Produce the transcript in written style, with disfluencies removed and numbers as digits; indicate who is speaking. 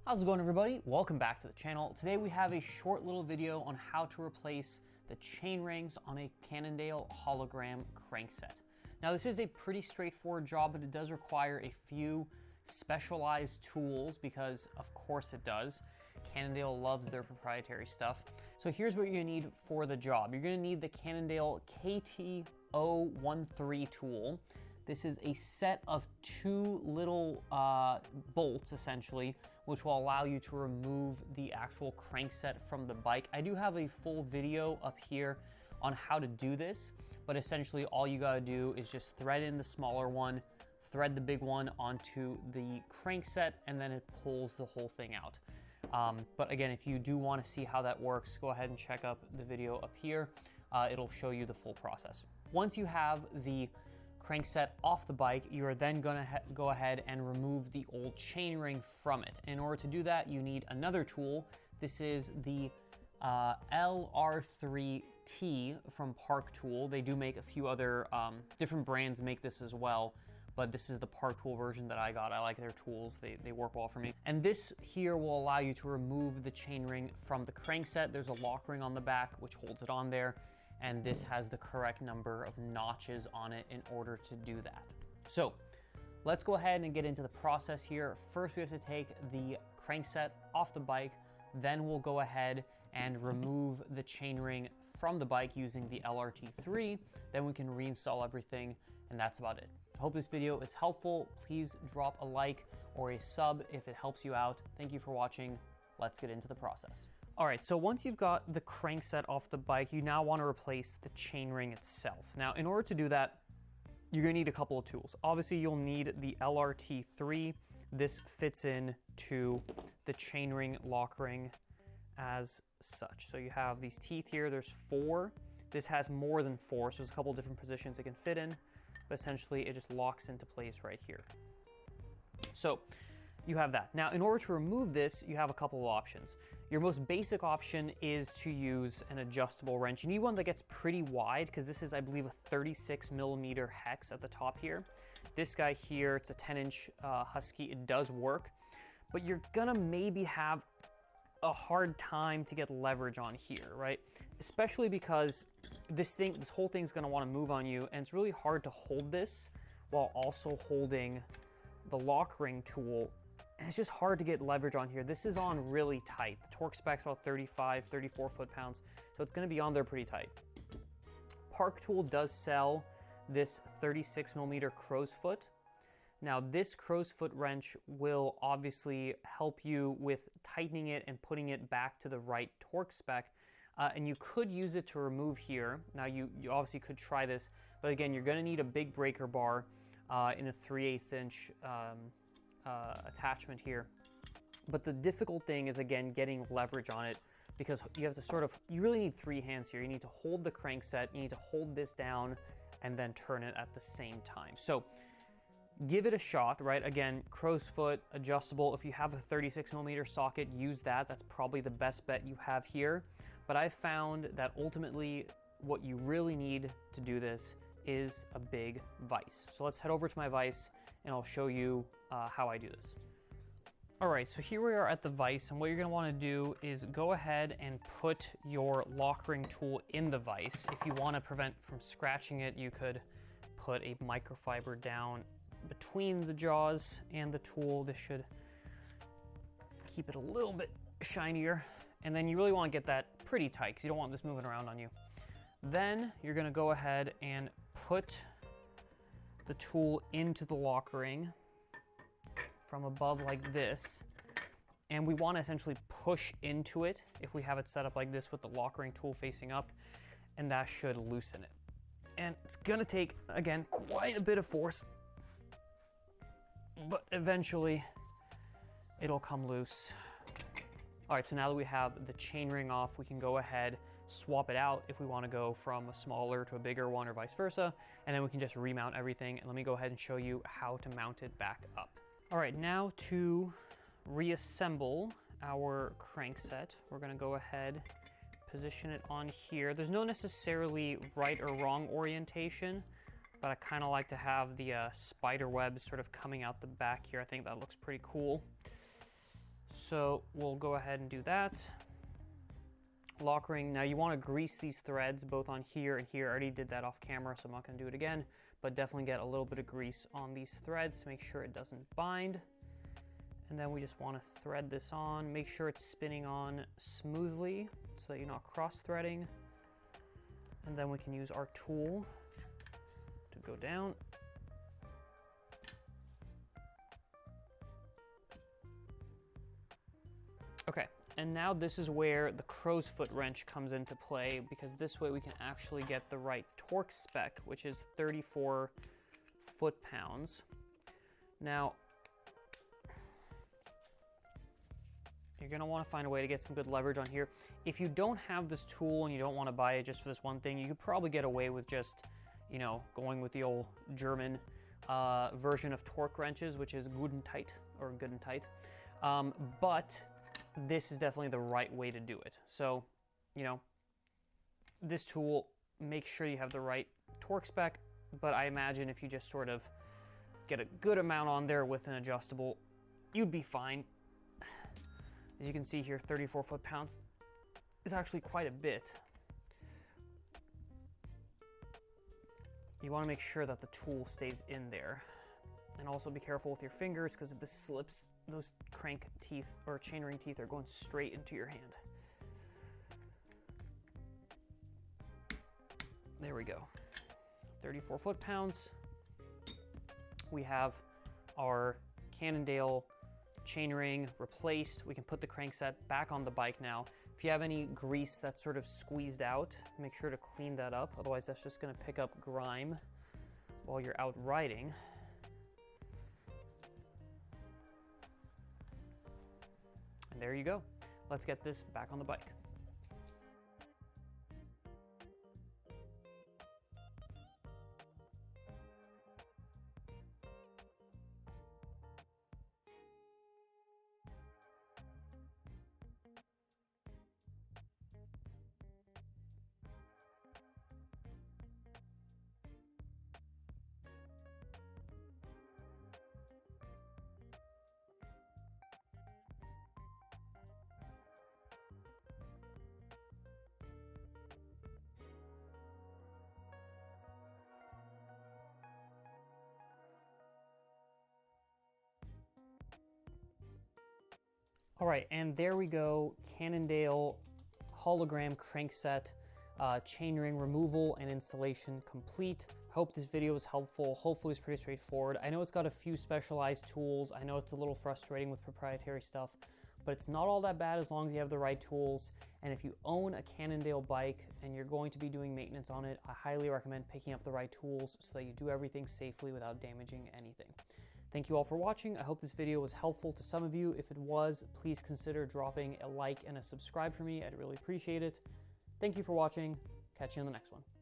Speaker 1: How's it going, everybody? Welcome back to the channel. Today we have a short little video on how to replace the chain rings on a Cannondale Hollowgram crankset. Now this is a pretty straightforward job, but it does require a few specialized tools because of course it does. Cannondale loves their proprietary stuff. So here's what you're gonna need for the job. You're gonna need the Cannondale KT-013 tool. This is a set of two little bolts, essentially, which will allow you to remove the actual crankset from the bike. I do have a full video up here on how to do this, but essentially all you gotta do is just thread in the smaller one, thread the big one onto the crankset, and then it pulls the whole thing out. But again, if you do wanna see how that works, go ahead and check out the video up here. It'll show you the full process. Once you have the crankset off the bike, you are then gonna go ahead and remove the old chainring from it. In order to do that, you need another tool. This is the LR3T from Park Tool. They do make a few other different brands make this as well, but this is the Park Tool version that I got. I like their tools, they work well for me. And this here will allow you to remove the chainring from the crankset. There's a lock ring on the back which holds it on there, and this has the correct number of notches on it in order to do that. So let's go ahead and get into the process here. First, we have to take the crankset off the bike, then we'll go ahead and remove the chainring from the bike using the LRT3, then we can reinstall everything, and that's about it. I hope this video is helpful. Please drop a like or a sub if it helps you out. Thank you for watching. Let's get into the process. All right, so once you've got the crankset off the bike, you now want to replace the chainring itself. Now, in order to do that, you're gonna need a couple of tools. Obviously, you'll need the LRT3. This fits in to the chainring lock ring as such. So you have these teeth here, there's 4. This has more than 4, so there's a couple of different positions it can fit in, but essentially it just locks into place right here. So you have that. Now, in order to remove this, you have a couple of options. Your most basic option is to use an adjustable wrench. You need one that gets pretty wide because this is, I believe, a 36mm hex at the top here. This guy here, it's a 10-inch Husky. It does work, but you're gonna maybe have a hard time to get leverage on here, right? Especially because this whole thing's gonna wanna move on you, and it's really hard to hold this while also holding the lock ring tool. And it's just hard to get leverage on here. This is on really tight. The torque spec's about 35, 34 foot-pounds, so it's gonna be on there pretty tight. Park Tool does sell this 36mm crow's foot. Now this crow's foot wrench will obviously help you with tightening it and putting it back to the right torque spec. And you could use it to remove here. Now you obviously could try this, but again, you're gonna need a big breaker bar in a 3/8 inch attachment here. But the difficult thing is, again, getting leverage on it, because you have to you really need 3 hands here. You need to hold the crankset, you need to hold this down, and then turn it at the same time. So give it a shot, right? Again, crow's foot, adjustable. If you have a 36mm socket, use that. That's probably the best bet you have here. But I found that ultimately what you really need to do this is a big vise. So let's head over to my vise and I'll show you how I do this. All right, so here we are at the vise, and what you're gonna wanna do is go ahead and put your lock ring tool in the vise. If you wanna prevent from scratching it, you could put a microfiber down between the jaws and the tool. This should keep it a little bit shinier. And then you really wanna get that pretty tight because you don't want this moving around on you. Then you're gonna go ahead and put the tool into the lock ring from above like this. And we wanna essentially push into it if we have it set up like this with the lock ring tool facing up, and that should loosen it. And it's gonna take, again, quite a bit of force, but eventually it'll come loose. All right, so now that we have the chainring off, we can go ahead, swap it out if we wanna go from a smaller to a bigger one or vice versa, and then we can just remount everything. And let me go ahead and show you how to mount it back up. All right, now to reassemble our crankset, we're gonna go ahead, position it on here. There's no necessarily right or wrong orientation, but I kind of like to have the spider webs sort of coming out the back here. I think that looks pretty cool. So we'll go ahead and do that. Lock ring. Now you want to grease these threads both on here and here. I already did that off camera, so I'm not going to do it again, but definitely get a little bit of grease on these threads to make sure it doesn't bind. And then we just want to thread this on. Make sure it's spinning on smoothly so that you're not cross-threading. And then we can use our tool to go down. Okay, and now this is where the crow's foot wrench comes into play, because this way we can actually get the right torque spec, which is 34 foot-pounds. Now, you're gonna wanna find a way to get some good leverage on here. If you don't have this tool and you don't wanna buy it just for this one thing, you could probably get away with just, you know, going with the old German version of torque wrenches, which is good and tight, or good and tight. But this is definitely the right way to do it. So, you know, this tool, make sure you have the right torque spec, but I imagine if you just sort of get a good amount on there with an adjustable, you'd be fine. As you can see here, 34 foot-pounds is actually quite a bit. You want to make sure that the tool stays in there. And also be careful with your fingers, because if this slips, those crank teeth or chainring teeth are going straight into your hand. There we go. 34 foot-pounds. We have our Cannondale chainring replaced. We can put the crankset back on the bike now. If you have any grease that's sort of squeezed out, make sure to clean that up. Otherwise, that's just going to pick up grime while you're out riding. And there you go. Let's get this back on the bike. All right, and there we go, Cannondale Hollowgram crankset, chainring removal and installation complete. Hope this video was helpful. Hopefully it's pretty straightforward. I know it's got a few specialized tools. I know it's a little frustrating with proprietary stuff, but it's not all that bad as long as you have the right tools. And if you own a Cannondale bike and you're going to be doing maintenance on it, I highly recommend picking up the right tools so that you do everything safely without damaging anything. Thank you all for watching. I hope this video was helpful to some of you. If it was, please consider dropping a like and a subscribe for me. I'd really appreciate it. Thank you for watching. Catch you on the next one.